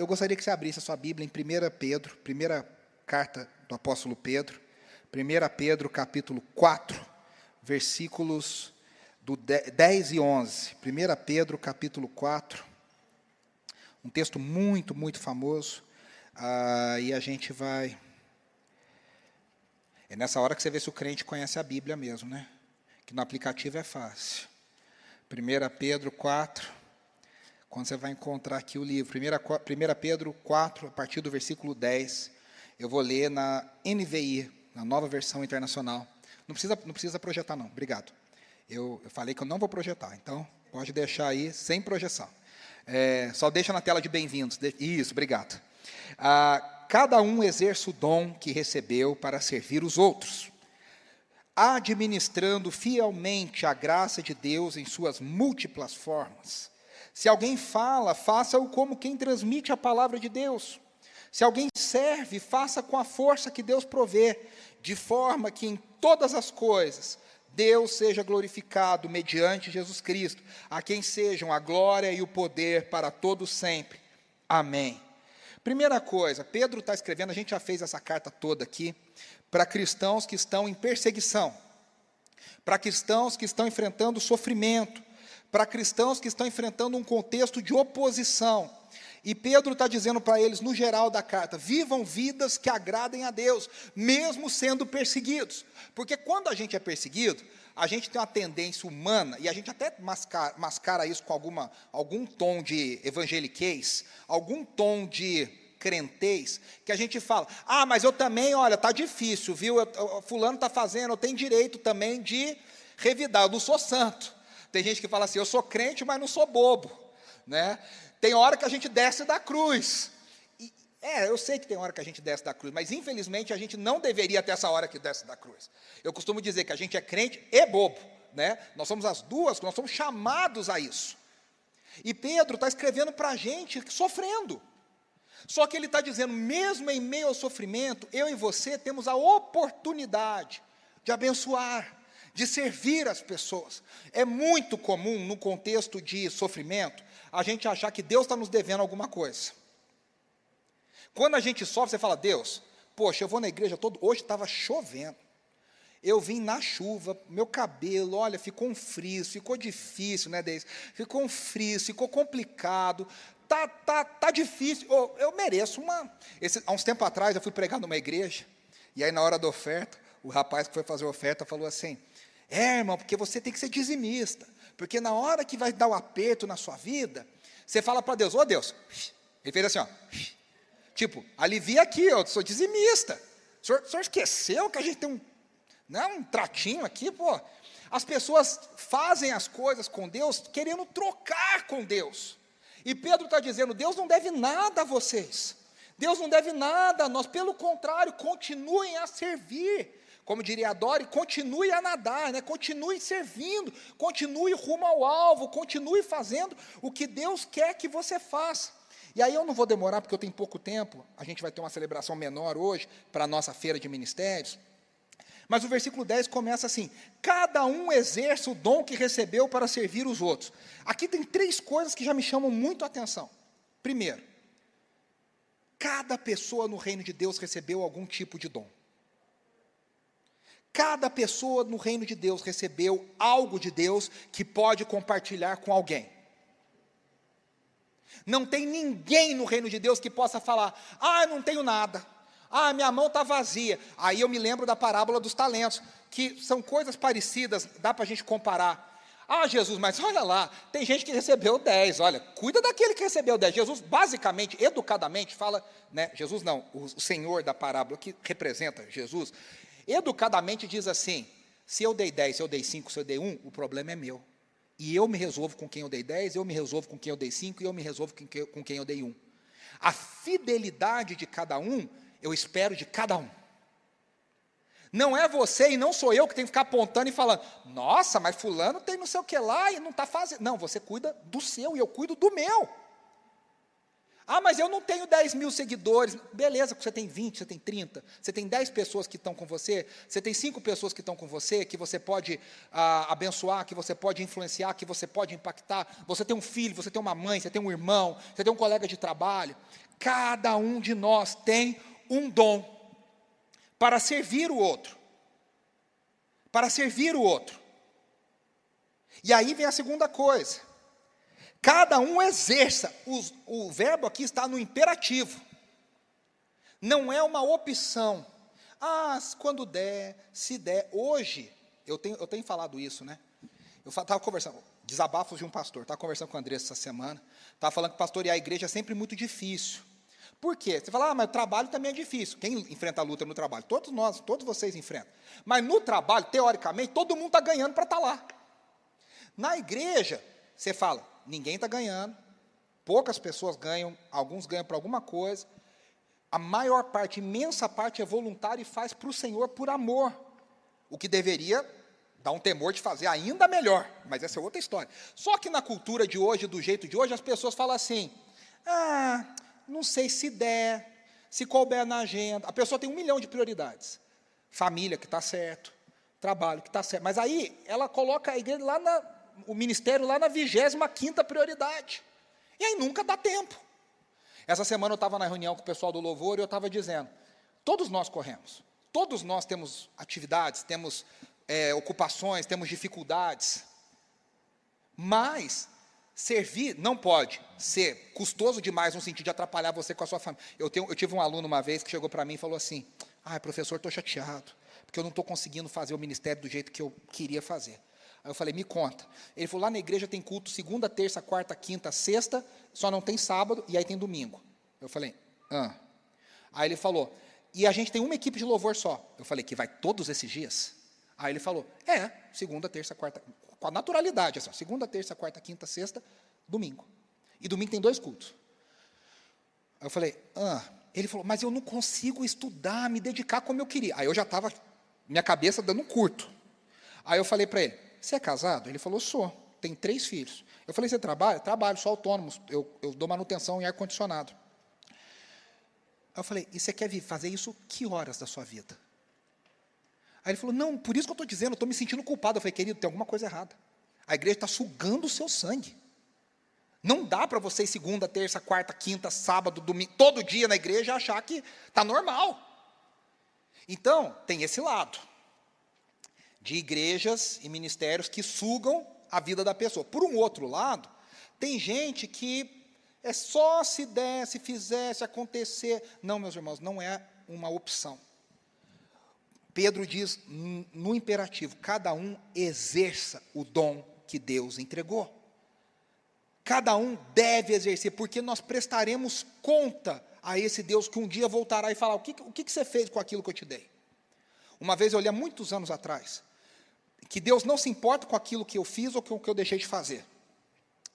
Eu gostaria que você abrisse a sua Bíblia em 1 Pedro, primeira carta do apóstolo Pedro, 1 Pedro capítulo 4, versículos do 10 e 11. 1 Pedro capítulo 4, um texto muito, muito famoso, e a gente vai... É nessa hora que você vê se o crente conhece a Bíblia mesmo, né? Que no aplicativo é fácil. 1 Pedro 4, quando você vai encontrar aqui o livro, 1 Pedro 4, a partir do versículo 10, eu vou ler na NVI, na Nova Versão Internacional. Não precisa projetar não, obrigado. Eu falei que eu não vou projetar, então pode deixar aí sem projeção. Só deixa na tela de bem-vindos. Isso, obrigado. Cada um exerce o dom que recebeu para servir os outros, administrando fielmente a graça de Deus em suas múltiplas formas. Se alguém fala, faça-o como quem transmite a palavra de Deus. Se alguém serve, faça com a força que Deus provê, de forma que em todas as coisas Deus seja glorificado mediante Jesus Cristo, a quem sejam a glória e o poder para todos sempre. Amém. Primeira coisa, Pedro está escrevendo, a gente já fez essa carta toda aqui, para cristãos que estão em perseguição, para cristãos que estão enfrentando sofrimento, para cristãos que estão enfrentando um contexto de oposição. E Pedro está dizendo para eles, no geral da carta, vivam vidas que agradem a Deus, mesmo sendo perseguidos. Porque quando a gente é perseguido, a gente tem uma tendência humana, e a gente até mascara isso com algum tom de evangeliquez, algum tom de crentez, que a gente fala, mas eu também, olha, está difícil, viu? Fulano está fazendo, eu tenho direito também de revidar, eu não sou santo. Tem gente que fala assim, eu sou crente, mas não sou bobo, né? Tem hora que a gente desce da cruz. Eu sei que tem hora que a gente desce da cruz, mas infelizmente a gente não deveria ter essa hora que desce da cruz. Eu costumo dizer que a gente é crente e bobo, né? Nós somos as duas, nós somos chamados a isso. E Pedro está escrevendo para a gente sofrendo. Só que ele está dizendo, mesmo em meio ao sofrimento, eu e você temos a oportunidade de abençoar, de servir as pessoas. É muito comum, no contexto de sofrimento, a gente achar que Deus está nos devendo alguma coisa. Quando a gente sofre, você fala, Deus, poxa, eu vou na igreja hoje estava chovendo, eu vim na chuva, meu cabelo, olha, ficou um frizz, ficou difícil, né, Deise? Ficou um frizz, ficou complicado, tá difícil, eu mereço há uns tempos atrás, eu fui pregar numa igreja, e aí na hora da oferta, o rapaz que foi fazer a oferta falou assim, irmão, porque você tem que ser dizimista, porque na hora que vai dar o aperto na sua vida, você fala para Deus, Deus, ele fez assim, tipo, alivia aqui, eu sou dizimista, o senhor esqueceu que a gente tem um tratinho aqui, pô, as pessoas fazem as coisas com Deus, querendo trocar com Deus, e Pedro está dizendo, Deus não deve nada a vocês, Deus não deve nada a nós, pelo contrário, continuem a servir, como diria a Dori, continue a nadar, né? Continue servindo, continue rumo ao alvo, continue fazendo o que Deus quer que você faça. E aí eu não vou demorar, porque eu tenho pouco tempo, a gente vai ter uma celebração menor hoje, para a nossa feira de ministérios, mas o versículo 10 começa assim, cada um exerce o dom que recebeu para servir os outros. Aqui tem 3 coisas que já me chamam muito a atenção. Primeiro, cada pessoa no reino de Deus recebeu algum tipo de dom. Cada pessoa no reino de Deus recebeu algo de Deus que pode compartilhar com alguém. Não tem ninguém no reino de Deus que possa falar, eu não tenho nada, minha mão está vazia. Aí eu me lembro da parábola dos talentos, que são coisas parecidas, dá para a gente comparar. Jesus, mas olha lá, tem gente que recebeu 10, olha, cuida daquele que recebeu 10. Jesus, basicamente, educadamente, fala, né, Jesus não, o Senhor da parábola, que representa Jesus, educadamente diz assim, se eu dei 10, se eu dei 5, se eu dei 1, o problema é meu. E eu me resolvo com quem eu dei 10, eu me resolvo com quem eu dei 5, e eu me resolvo com quem eu dei 1. A fidelidade de cada um, eu espero de cada um. Não é você e não sou eu que tenho que ficar apontando e falando, nossa, mas fulano tem não sei o que lá e não está fazendo. Não, você cuida do seu e eu cuido do meu. Ah, mas eu não tenho 10 mil seguidores. Beleza, você tem 20, você tem 30, você tem 10 pessoas que estão com você, você tem 5 pessoas que estão com você, que você pode abençoar, que você pode influenciar, que você pode impactar. Você tem um filho, você tem uma mãe, você tem um irmão, você tem um colega de trabalho. Cada um de nós tem um dom para servir o outro. Para servir o outro. E aí vem a segunda coisa. Cada um exerça, o verbo aqui está no imperativo. Não é uma opção. Ah, quando der, se der. Hoje, eu tenho falado isso, né? Eu estava conversando, desabafos de um pastor, estava conversando com o André essa semana, estava falando que pastorear a igreja é sempre muito difícil. Por quê? Você fala, mas o trabalho também é difícil. Quem enfrenta a luta no trabalho? Todos nós, todos vocês enfrentam. Mas no trabalho, teoricamente, todo mundo está ganhando para estar lá. Na igreja, você fala, ninguém está ganhando, poucas pessoas ganham, alguns ganham para alguma coisa, a maior parte, imensa parte é voluntária e faz para o Senhor por amor, o que deveria dar um temor de fazer ainda melhor, mas essa é outra história. Só que na cultura de hoje, do jeito de hoje, as pessoas falam assim, não sei se der, se couber na agenda, a pessoa tem 1 milhão de prioridades, família que está certo, trabalho que está certo, mas aí ela coloca a igreja lá o ministério lá na 25ª prioridade. E aí nunca dá tempo. Essa semana eu estava na reunião com o pessoal do louvor e eu estava dizendo, todos nós corremos, todos nós temos atividades, temos ocupações, temos dificuldades, mas servir não pode ser custoso demais no sentido de atrapalhar você com a sua família. Eu tive um aluno uma vez que chegou para mim e falou assim, professor, estou chateado, porque eu não estou conseguindo fazer o ministério do jeito que eu queria fazer. Aí eu falei, me conta. Ele falou, lá na igreja tem culto segunda, terça, quarta, quinta, sexta, só não tem sábado, e aí tem domingo. Eu falei, Aí ele falou, e a gente tem uma equipe de louvor só. Eu falei, que vai todos esses dias? Aí ele falou, segunda, terça, quarta, com a naturalidade, assim, segunda, terça, quarta, quinta, sexta, domingo. E domingo tem 2 cultos. Aí eu falei, Ele falou, mas eu não consigo estudar, me dedicar como eu queria. Aí eu já estava, minha cabeça dando um curto. Aí eu falei para ele, você é casado? Ele falou, sou, tem 3 filhos. Eu falei, você trabalha? Trabalho, sou autônomo, eu dou manutenção em ar-condicionado. Aí eu falei, e você quer fazer isso que horas da sua vida? Aí ele falou, não, por isso que eu estou dizendo, eu estou me sentindo culpado. Eu falei, querido, tem alguma coisa errada. A igreja está sugando o seu sangue. Não dá para você ir segunda, terça, quarta, quinta, sábado, domingo, todo dia na igreja achar que está normal. Então, tem esse lado de igrejas e ministérios que sugam a vida da pessoa. Por um outro lado, tem gente que é só se der, se fizer, se acontecer. Não, meus irmãos, não é uma opção. Pedro diz no imperativo, cada um exerça o dom que Deus entregou. Cada um deve exercer, porque nós prestaremos conta a esse Deus que um dia voltará e falar, o que você fez com aquilo que eu te dei? Uma vez eu li há muitos anos atrás, que Deus não se importa com aquilo que eu fiz ou com o que eu deixei de fazer.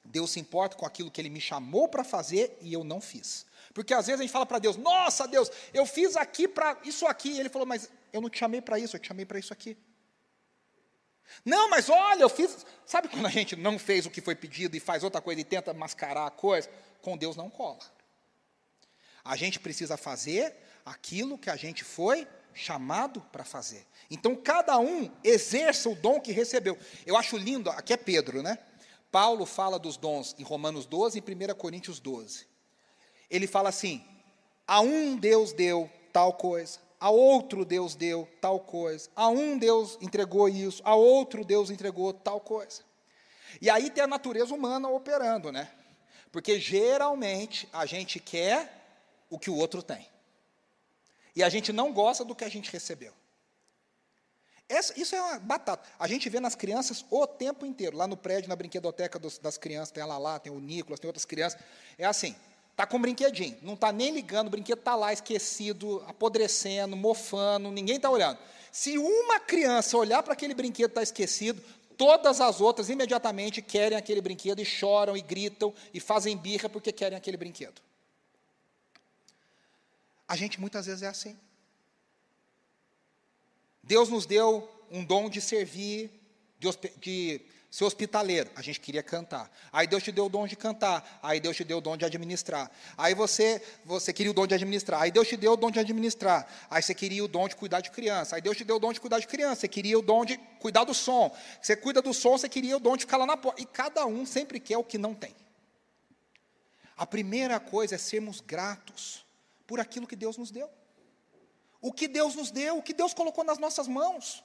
Deus se importa com aquilo que Ele me chamou para fazer e eu não fiz. Porque às vezes a gente fala para Deus, nossa Deus, eu fiz aqui para isso aqui. E Ele falou, mas eu não te chamei para isso, eu te chamei para isso aqui. Não, mas olha, eu fiz... Sabe quando a gente não fez o que foi pedido e faz outra coisa e tenta mascarar a coisa? Com Deus não cola. A gente precisa fazer aquilo que a gente foi chamado para fazer. Então, cada um exerça o dom que recebeu. Eu acho lindo, aqui é Pedro, né? Paulo fala dos dons em Romanos 12 e 1 Coríntios 12. Ele fala assim, a um Deus deu tal coisa, a outro Deus deu tal coisa, a um Deus entregou isso, a outro Deus entregou tal coisa. E aí tem a natureza humana operando, né? Porque geralmente a gente quer o que o outro tem. E a gente não gosta do que a gente recebeu. Isso é uma batata. A gente vê nas crianças o tempo inteiro. Lá no prédio, na brinquedoteca das crianças, tem a Lala, tem o Nicolas, tem outras crianças. É assim, está com um brinquedinho, não está nem ligando, o brinquedo está lá esquecido, apodrecendo, mofando, ninguém está olhando. Se uma criança olhar para aquele brinquedo que está esquecido, todas as outras imediatamente querem aquele brinquedo e choram e gritam e fazem birra porque querem aquele brinquedo. A gente muitas vezes é assim. Deus nos deu um dom de servir, de ser hospitaleiro, a gente queria cantar. Aí Deus te deu o dom de cantar, aí Deus te deu o dom de administrar. Aí você queria o dom de administrar, aí Deus te deu o dom de administrar. Aí você queria o dom de cuidar de criança, aí Deus te deu o dom de cuidar de criança, você queria o dom de cuidar do som. Você cuida do som, você queria o dom de ficar lá na porta. E cada um sempre quer o que não tem. A primeira coisa é sermos gratos por aquilo que Deus nos deu. O que Deus nos deu, o que Deus colocou nas nossas mãos.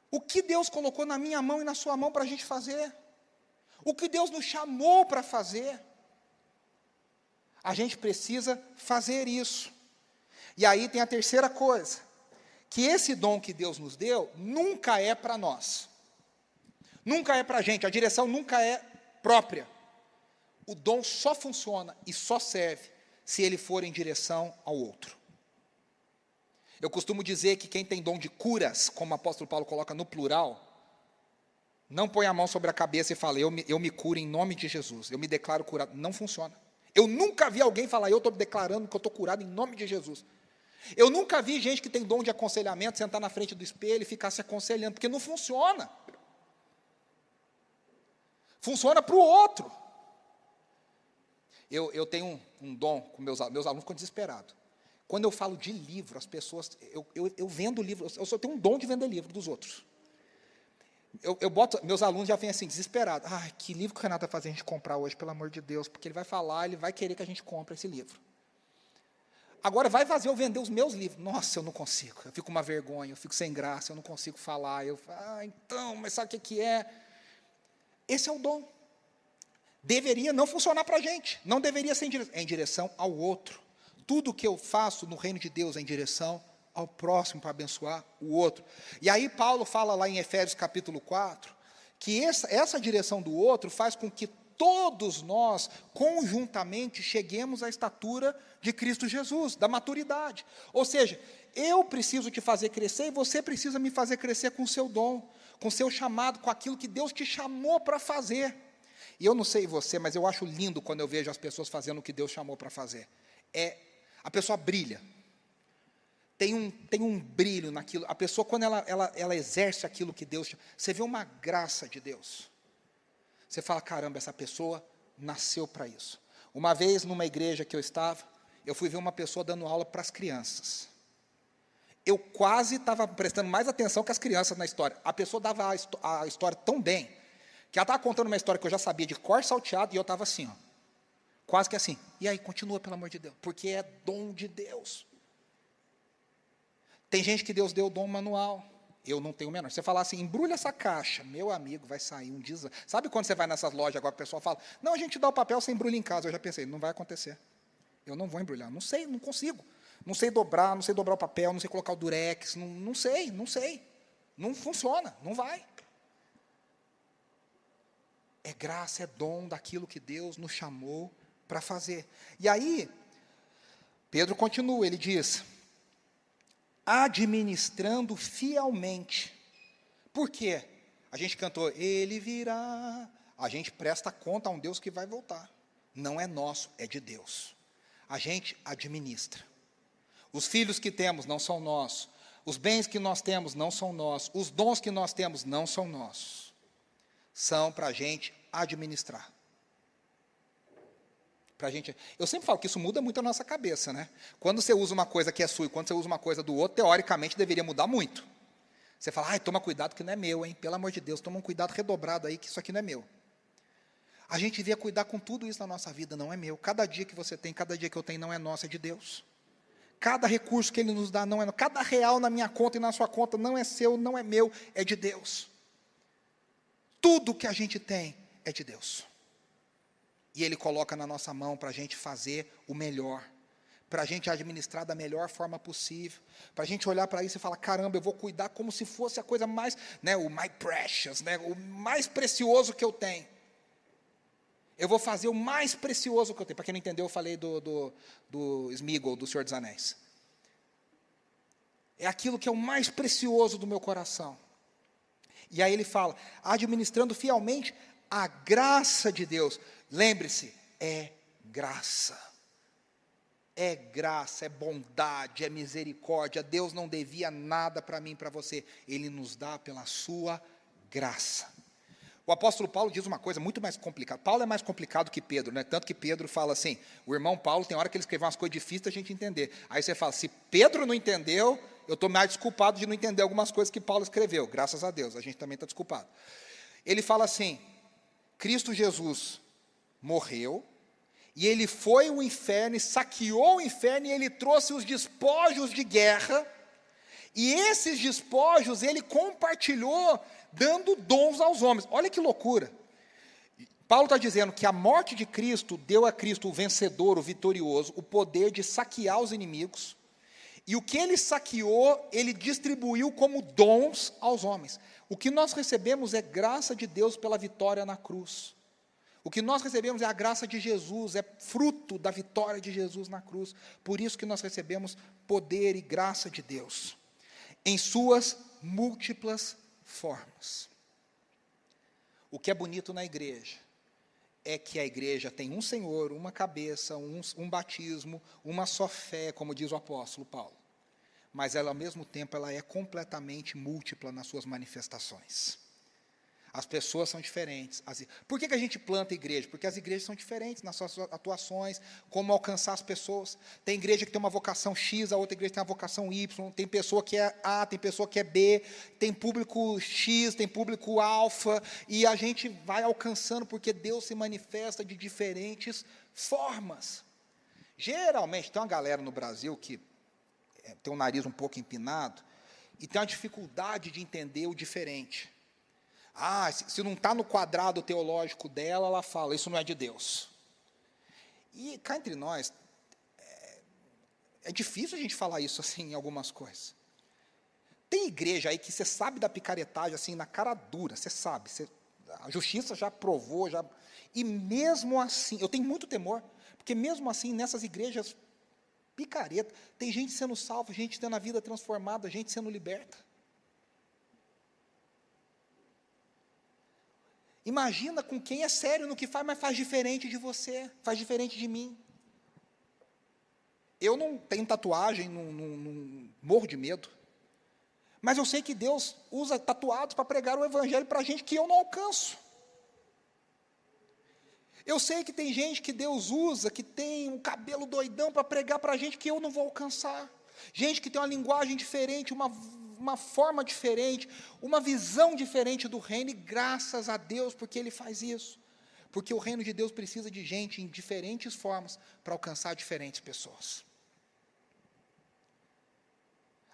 O que Deus colocou na minha mão e na sua mão para a gente fazer? O que Deus nos chamou para fazer? A gente precisa fazer isso. E aí tem a terceira coisa, que esse dom que Deus nos deu, nunca é para nós. Nunca é para a gente, a direção nunca é própria. O dom só funciona e só serve se ele for em direção ao outro. Eu costumo dizer que quem tem dom de curas, como o apóstolo Paulo coloca no plural, não põe a mão sobre a cabeça e fala, eu me curo em nome de Jesus, eu me declaro curado. Não funciona. Eu nunca vi alguém falar, eu estou declarando que eu estou curado em nome de Jesus. Eu nunca vi gente que tem dom de aconselhamento, sentar na frente do espelho e ficar se aconselhando, porque não funciona. Funciona para o outro. Eu tenho um dom com meus alunos ficam desesperados. Quando eu falo de livro, as pessoas, eu vendo livro, eu só tenho um dom de vender livro dos outros. Eu boto, meus alunos já vêm assim, desesperados. Ai, que livro que o Renato vai fazer a gente comprar hoje, pelo amor de Deus, porque ele vai falar, ele vai querer que a gente compre esse livro. Agora, vai fazer eu vender os meus livros. Nossa, eu não consigo, eu fico com uma vergonha, eu fico sem graça, eu não consigo falar. Então, mas sabe o que é? Esse é o dom. Deveria não funcionar para a gente, não deveria ser em direção ao outro. Tudo que eu faço no reino de Deus é em direção ao próximo, para abençoar o outro. E aí Paulo fala lá em Efésios capítulo 4, que essa direção do outro faz com que todos nós, conjuntamente, cheguemos à estatura de Cristo Jesus, da maturidade. Ou seja, eu preciso te fazer crescer e você precisa me fazer crescer com o seu dom, com o seu chamado, com aquilo que Deus te chamou para fazer. E eu não sei você, mas eu acho lindo quando eu vejo as pessoas fazendo o que Deus chamou para fazer. A pessoa brilha. Tem um brilho naquilo. A pessoa, quando ela exerce aquilo que Deus... Você vê uma graça de Deus. Você fala, caramba, essa pessoa nasceu para isso. Uma vez, numa igreja que eu estava, eu fui ver uma pessoa dando aula para as crianças. Eu quase estava prestando mais atenção que as crianças na história. A pessoa dava a história tão bem, que ela estava contando uma história que eu já sabia de cor salteado, e eu estava assim, ó, quase que assim. E aí, continua, pelo amor de Deus, porque é dom de Deus. Tem gente que Deus deu o dom manual, eu não tenho o menor. Você falar assim, embrulha essa caixa, meu amigo, vai sair um desastre. Sabe quando você vai nessas lojas agora, o pessoal fala, não, a gente dá o papel, você embrulha em casa. Eu já pensei, não vai acontecer. Eu não vou embrulhar, não sei, não consigo. Não sei dobrar o papel, não sei colocar o durex, não sei. Não funciona, não vai. É graça, é dom daquilo que Deus nos chamou para fazer. E aí, Pedro continua, ele diz, administrando fielmente. Por quê? A gente cantou, ele virá. A gente presta conta a um Deus que vai voltar. Não é nosso, é de Deus. A gente administra. Os filhos que temos não são nossos. Os bens que nós temos não são nossos. Os dons que nós temos não são nossos. São para a gente administrar. Eu sempre falo que isso muda muito a nossa cabeça, né? Quando você usa uma coisa que é sua e quando você usa uma coisa do outro, teoricamente deveria mudar muito. Você fala, toma cuidado que não é meu, hein? Pelo amor de Deus, toma um cuidado redobrado aí que isso aqui não é meu. A gente devia cuidar com tudo isso na nossa vida, não é meu. Cada dia que você tem, cada dia que eu tenho não é nosso, é de Deus. Cada recurso que Ele nos dá não é nosso. Cada real na minha conta e na sua conta não é seu, não é meu, é de Deus. Tudo que a gente tem é de Deus. E Ele coloca na nossa mão para a gente fazer o melhor, para a gente administrar da melhor forma possível, para a gente olhar para isso e falar, caramba, eu vou cuidar como se fosse a coisa mais, o my precious, o mais precioso que eu tenho. Eu vou fazer o mais precioso que eu tenho. Para quem não entendeu, eu falei do Sméagol, do Senhor dos Anéis. É aquilo que é o mais precioso do meu coração. E aí ele fala, administrando fielmente a graça de Deus. Lembre-se, é graça. É graça, é bondade, é misericórdia. Deus não devia nada para mim e para você. Ele nos dá pela sua graça. O apóstolo Paulo diz uma coisa muito mais complicada. Paulo é mais complicado que Pedro, né? Tanto que Pedro fala assim, o irmão Paulo tem hora que ele escreveu umas coisas difíceis da gente entender. Aí você fala, se Pedro não entendeu, eu estou mais desculpado de não entender algumas coisas que Paulo escreveu. Graças a Deus, a gente também está desculpado. Ele fala assim, Cristo Jesus morreu, e ele foi ao inferno, e saqueou o inferno, e ele trouxe os despojos de guerra, e esses despojos ele compartilhou, dando dons aos homens. Olha que loucura. Paulo está dizendo que a morte de Cristo deu a Cristo, o vencedor, o vitorioso, o poder de saquear os inimigos, e o que ele saqueou, ele distribuiu como dons aos homens. O que nós recebemos é graça de Deus pela vitória na cruz. O que nós recebemos é a graça de Jesus, é fruto da vitória de Jesus na cruz. Por isso que nós recebemos poder e graça de Deus, em suas múltiplas formas. O que é bonito na igreja é que a igreja tem um Senhor, uma cabeça, um batismo, uma só fé, como diz o apóstolo Paulo. Mas ela, ao mesmo tempo, ela é completamente múltipla nas suas manifestações. As pessoas são diferentes. Por que a gente planta igreja? Porque as igrejas são diferentes nas suas atuações, como alcançar as pessoas. Tem igreja que tem uma vocação X, a outra igreja tem uma vocação Y, tem pessoa que é A, tem pessoa que é B, tem público X, tem público alfa, e a gente vai alcançando porque Deus se manifesta de diferentes formas. Geralmente, tem uma galera no Brasil que tem o nariz um pouco empinado e tem uma dificuldade de entender o diferente. Se não está no quadrado teológico dela, ela fala, isso não é de Deus. E cá entre nós, é difícil a gente falar isso assim em algumas coisas. Tem igreja aí que você sabe da picaretagem assim na cara dura, você sabe, a justiça já provou, e mesmo assim, eu tenho muito temor, porque mesmo assim, nessas igrejas picareta, tem gente sendo salva, gente tendo a vida transformada, gente sendo liberta. Imagina com quem é sério no que faz, mas faz diferente de você, faz diferente de mim. Eu não tenho tatuagem, não morro de medo. Mas eu sei que Deus usa tatuados para pregar o evangelho para gente que eu não alcanço. Eu sei que tem gente que Deus usa, que tem um cabelo doidão para pregar para gente que eu não vou alcançar. Gente que tem uma linguagem diferente, uma forma diferente, uma visão diferente do reino, e graças a Deus porque Ele faz isso. Porque o reino de Deus precisa de gente em diferentes formas para alcançar diferentes pessoas.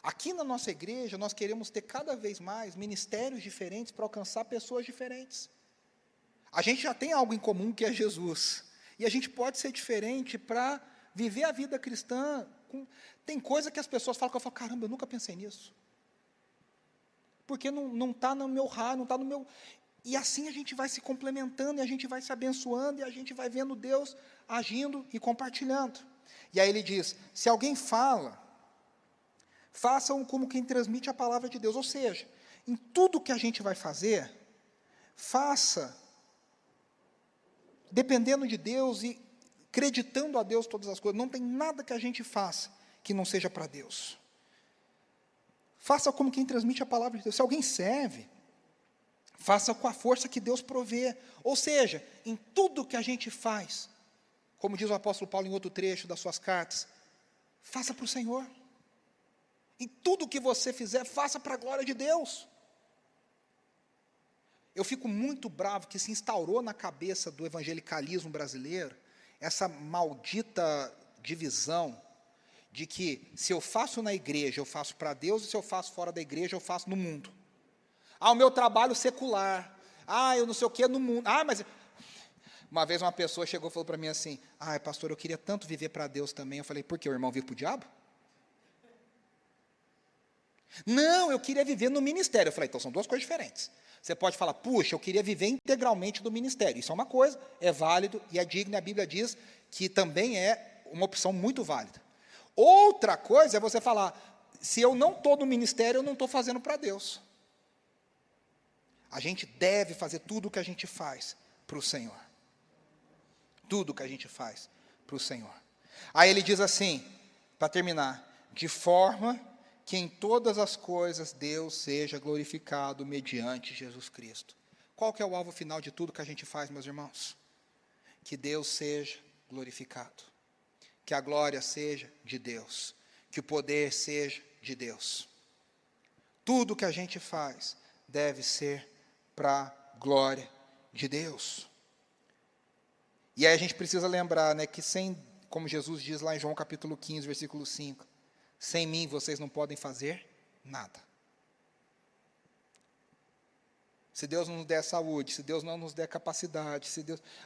Aqui na nossa igreja, nós queremos ter cada vez mais ministérios diferentes para alcançar pessoas diferentes. A gente já tem algo em comum que é Jesus. E a gente pode ser diferente para viver a vida cristã. Tem coisa que as pessoas falam que eu falo, caramba, eu nunca pensei nisso. Porque não está no meu raio, não está no meu... E assim a gente vai se complementando, e a gente vai se abençoando, e a gente vai vendo Deus agindo e compartilhando. E aí ele diz, se alguém fala, façam como quem transmite a palavra de Deus. Ou seja, em tudo que a gente vai fazer, faça dependendo de Deus e acreditando a Deus todas as coisas. Não tem nada que a gente faça que não seja para Deus. Faça como quem transmite a palavra de Deus. Se alguém serve, faça com a força que Deus provê. Ou seja, em tudo que a gente faz, como diz o apóstolo Paulo em outro trecho das suas cartas, faça para o Senhor. Em tudo que você fizer, faça para a glória de Deus. Eu fico muito bravo que se instaurou na cabeça do evangelicalismo brasileiro essa maldita divisão de que se eu faço na igreja, eu faço para Deus, e se eu faço fora da igreja, eu faço no mundo. O meu trabalho secular. Eu não sei o que no mundo. Mas... Uma vez uma pessoa chegou e falou para mim assim, pastor, eu queria tanto viver para Deus também. Eu falei, por quê? O irmão vive para o diabo? Não, eu queria viver no ministério. Eu falei, então são duas coisas diferentes. Você pode falar, puxa, eu queria viver integralmente do ministério. Isso é uma coisa, é válido e é digno, e a Bíblia diz que também é uma opção muito válida. Outra coisa é você falar, se eu não estou no ministério, eu não estou fazendo para Deus. A gente deve fazer tudo o que a gente faz para o Senhor. Tudo o que a gente faz para o Senhor. Aí ele diz assim, para terminar, de forma que em todas as coisas Deus seja glorificado mediante Jesus Cristo. Qual que é o alvo final de tudo que a gente faz, meus irmãos? Que Deus seja glorificado. Que a glória seja de Deus. Que o poder seja de Deus. Tudo que a gente faz deve ser para a glória de Deus. E aí a gente precisa lembrar, né, que como Jesus diz lá em João capítulo 15, versículo 5, sem mim vocês não podem fazer nada. Se Deus não nos der saúde, se Deus não nos der capacidade,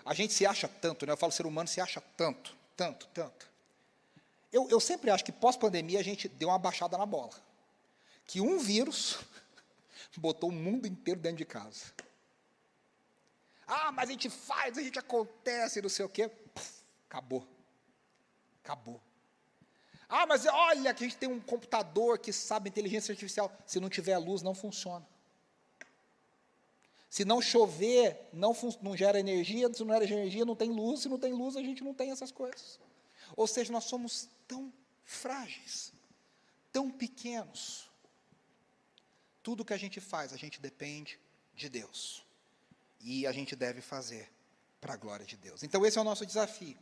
a gente se acha tanto, né? Eu falo, o ser humano se acha tanto. Eu sempre acho que pós-pandemia a gente deu uma baixada na bola. Que um vírus botou o mundo inteiro dentro de casa. Ah, mas a gente faz, a gente acontece, não sei o quê. Acabou. Ah, mas olha que a gente tem um computador que sabe inteligência artificial. Se não tiver luz, não funciona. Se não chover, não gera energia. Se não gera energia, não tem luz. Se não tem luz, a gente não tem essas coisas. Ou seja, nós somos tão frágeis, tão pequenos. Tudo que a gente faz, a gente depende de Deus. E a gente deve fazer para a glória de Deus. Então, esse é o nosso desafio.